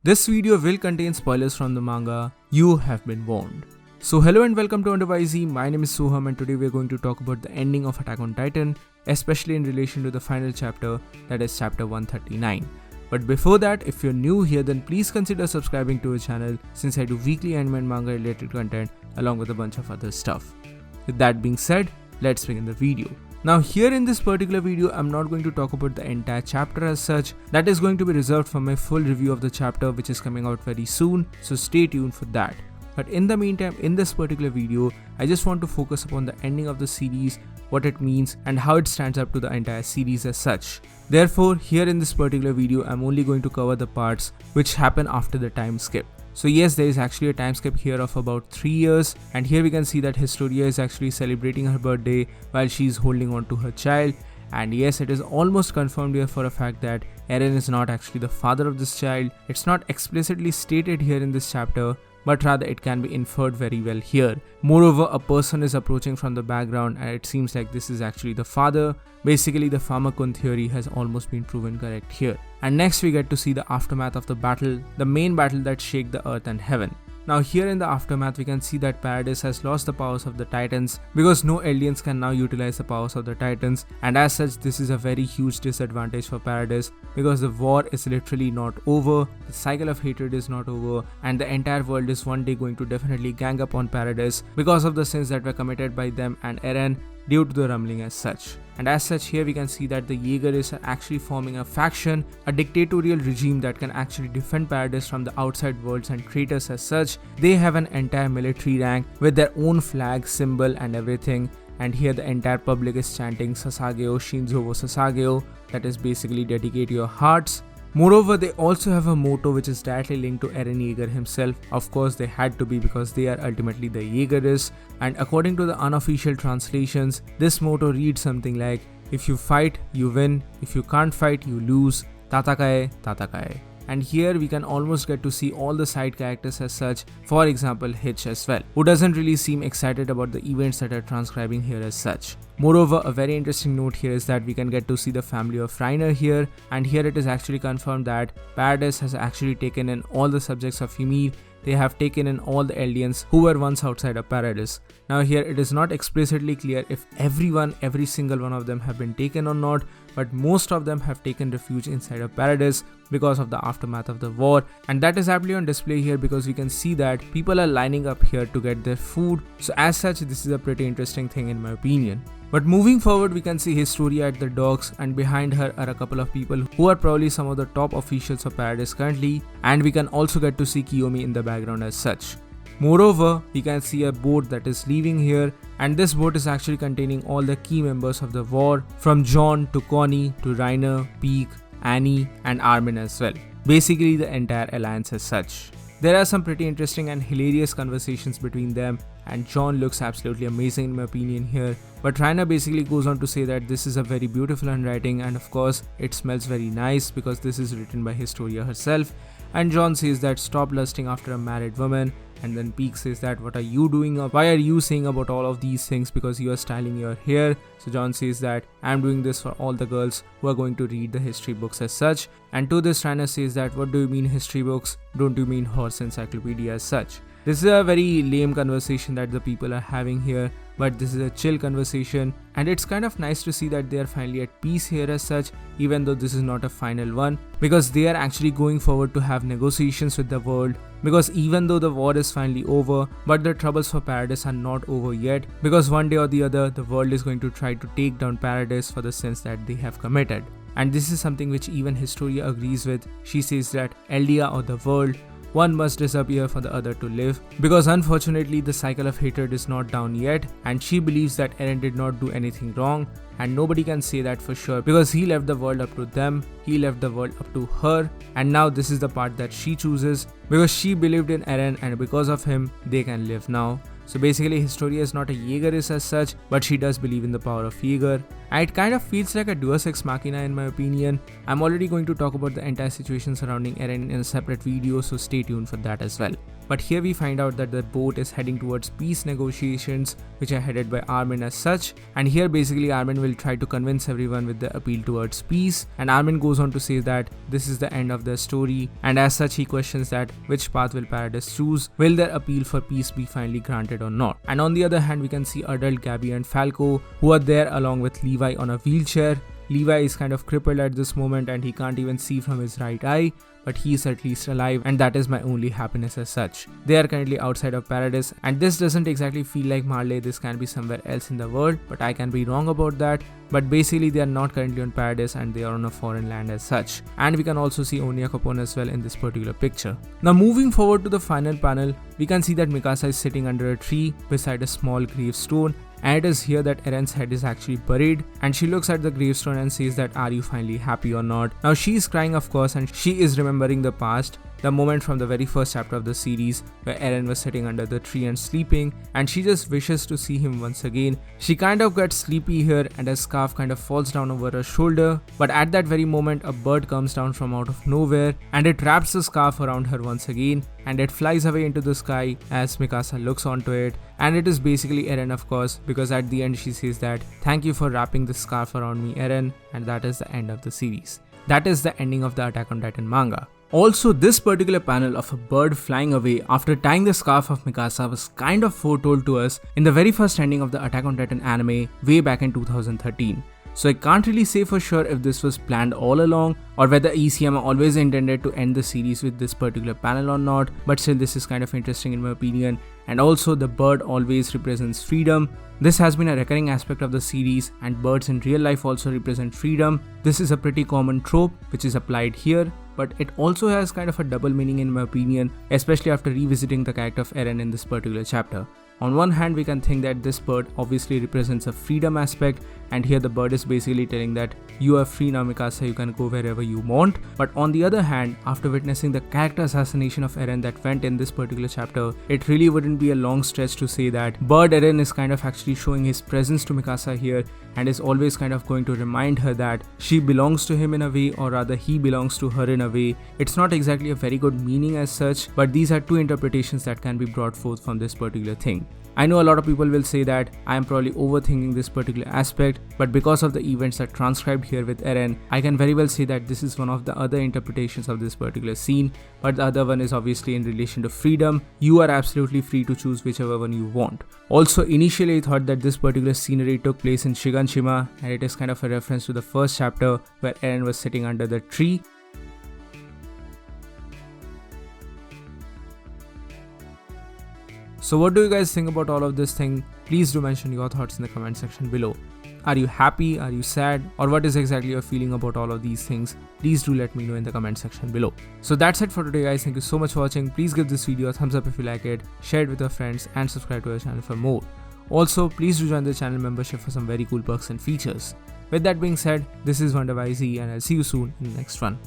This video will contain spoilers from the manga. You have been warned. So hello and welcome to Undervisey. My name is Soham and today we are going to talk about the ending of Attack on Titan, especially in relation to the final chapter, that is chapter 139. But before that, if you're new here, then please consider subscribing to our channel since I do weekly anime and manga related content along with a bunch of other stuff. With that being said, let's begin the video. Now here in this particular video, I'm not going to talk about the entire chapter as such. That is going to be reserved for my full review of the chapter which is coming out very soon, so stay tuned for that. But in the meantime, in this particular video, I just want to focus upon the ending of the series, what it means and how it stands up to the entire series as such. Therefore, here in this particular video, I'm only going to cover the parts which happen after the time skip. So yes, there is actually a time skip here of about 3 years, and here we can see that Historia is actually celebrating her birthday while she is holding on to her child. And yes, it is almost confirmed here for a fact that Eren is not actually the father of this child. It's not explicitly stated here in this chapter, but rather it can be inferred very well here. Moreover, a person is approaching from the background and it seems like this is actually the father. Basically, the Pharmakon theory has almost been proven correct here. And next we get to see the aftermath of the battle, the main battle that shake the earth and heaven. Now here in the aftermath, we can see that Paradis has lost the powers of the Titans because no Eldians can now utilize the powers of the Titans, and as such this is a very huge disadvantage for Paradis because the war is literally not over, the cycle of hatred is not over, and the entire world is one day going to definitely gang up on Paradis because of the sins that were committed by them and Eren due to the rumbling as such. And as such, here we can see that the Jaegerists are actually forming a faction, a dictatorial regime that can actually defend Paradis from the outside worlds and traitors as such. They have an entire military rank with their own flag, symbol and everything. And here the entire public is chanting Sasageo Shinzo wo Sasageo, that is basically dedicate your hearts. Moreover, they also have a motto which is directly linked to Eren Yeager himself. Of course, they had to be because they are ultimately the Jaegerists. And according to the unofficial translations, this motto reads something like, if you fight, you win. If you can't fight, you lose. Tatakae, Tatakae. And here we can almost get to see all the side characters as such, for example Hitch as well, who doesn't really seem excited about the events that are transcribing here as such. Moreover, a very interesting note here is that we can get to see the family of Reiner here, and here it is actually confirmed that Paradis has actually taken in all the subjects of Ymir. They have taken in all the Eldians who were once outside of Paradis. Now here it is not explicitly clear if every single one of them have been taken or not, but most of them have taken refuge inside of Paradis because of the aftermath of the war, and that is aptly on display here because we can see that people are lining up here to get their food. So as such, this is a pretty interesting thing in my opinion. But moving forward, we can see Historia at the docks, and behind her are a couple of people who are probably some of the top officials of Paradis currently, and we can also get to see Kiyomi in the background as such. Moreover, we can see a boat that is leaving here, and this boat is actually containing all the key members of the war, from John to Connie to Reiner, Pieck, Annie and Armin as well. Basically the entire alliance as such. There are some pretty interesting and hilarious conversations between them, and John looks absolutely amazing in my opinion here. But Reiner basically goes on to say that this is a very beautiful handwriting, and of course it smells very nice because this is written by Historia herself. And John says that stop lusting after a married woman, and then Pieck says that what are you doing, or why are you saying about all of these things because you are styling your hair. So John says that I'm doing this for all the girls who are going to read the history books as such. And to this Reiner says that what do you mean history books, don't you mean horse encyclopedia as such. This is a very lame conversation that the people are having here, but this is a chill conversation, and it's kind of nice to see that they are finally at peace here as such, even though this is not a final one, because they are actually going forward to have negotiations with the world, because even though the war is finally over, but the troubles for Paradis are not over yet, because one day or the other the world is going to try to take down Paradis for the sins that they have committed. And this is something which even Historia agrees with. She says that Eldia or the world, one must disappear for the other to live, because unfortunately the cycle of hatred is not down yet, and she believes that Eren did not do anything wrong, and nobody can say that for sure because he left the world up to them, he left the world up to her, and now this is the part that she chooses because she believed in Eren, and because of him they can live now. So basically Historia is not a Jaegerist as such, but she does believe in the power of Jaeger, and it kind of feels like a Deus Ex Machina in my opinion. I'm already going to talk about the entire situation surrounding Eren in a separate video, so stay tuned for that as well. But here we find out that the boat is heading towards peace negotiations, which are headed by Armin as such. And here basically Armin will try to convince everyone with the appeal towards peace. And Armin goes on to say that this is the end of their story. And as such, he questions that which path will Paradis choose? Will their appeal for peace be finally granted or not? And on the other hand, we can see adult Gabby and Falco, who are there along with Levi on a wheelchair. Levi is kind of crippled at this moment and he can't even see from his right eye, but he is at least alive, and that is my only happiness as such. They are currently outside of Paradis, and this doesn't exactly feel like Marley. This can be somewhere else in the world, but I can be wrong about that. But basically they are not currently on Paradis and they are on a foreign land as such. And we can also see Onya Capone as well in this particular picture. Now moving forward to the final panel, we can see that Mikasa is sitting under a tree beside a small gravestone. And it is here that Eren's head is actually buried, and she looks at the gravestone and says that, are you finally happy or not? Now she is crying, of course, and she is remembering the past, the moment from the very first chapter of the series where Eren was sitting under the tree and sleeping, and she just wishes to see him once again. She kind of gets sleepy here and a scarf kind of falls down over her shoulder, but at that very moment a bird comes down from out of nowhere and it wraps the scarf around her once again, and it flies away into the sky as Mikasa looks onto it. And it is basically Eren, of course, because at the end she says that, thank you for wrapping this scarf around me, Eren, and that is the end of the series. That is the ending of the Attack on Titan manga. Also, this particular panel of a bird flying away after tying the scarf of Mikasa was kind of foretold to us in the very first ending of the Attack on Titan anime way back in 2013. So I can't really say for sure if this was planned all along or whether ECM always intended to end the series with this particular panel or not, but still this is kind of interesting in my opinion. And also the bird always represents freedom. This has been a recurring aspect of the series, and birds in real life also represent freedom. This is a pretty common trope which is applied here, but it also has kind of a double meaning in my opinion, especially after revisiting the character of Eren in this particular chapter. On one hand, we can think that this bird obviously represents a freedom aspect, and here the bird is basically telling that you are free now, Mikasa, you can go wherever you want. But on the other hand, after witnessing the character assassination of Eren that went in this particular chapter, it really wouldn't be a long stretch to say that Bird Eren is kind of actually showing his presence to Mikasa here and is always kind of going to remind her that she belongs to him in a way, or rather he belongs to her in a way. It's not exactly a very good meaning as such, but these are two interpretations that can be brought forth from this particular thing. I know a lot of people will say that I am probably overthinking this particular aspect, but because of the events that transcribed here with Eren, I can very well say that this is one of the other interpretations of this particular scene, but the other one is obviously in relation to freedom. You are absolutely free to choose whichever one you want. Also, initially I thought that this particular scenery took place in Shiganshima, and it is kind of a reference to the first chapter where Eren was sitting under the tree. So what do you guys think about all of this thing? Please do mention your thoughts in the comment section below. Are you happy? Are you sad? Or what is exactly your feeling about all of these things? Please do let me know in the comment section below. So that's it for today guys. Thank you so much for watching. Please give this video a thumbs up if you like it, share it with your friends and subscribe to our channel for more. Also, please do join the channel membership for some very cool perks and features. With that being said, this is WonderYZ and I'll see you soon in the next one.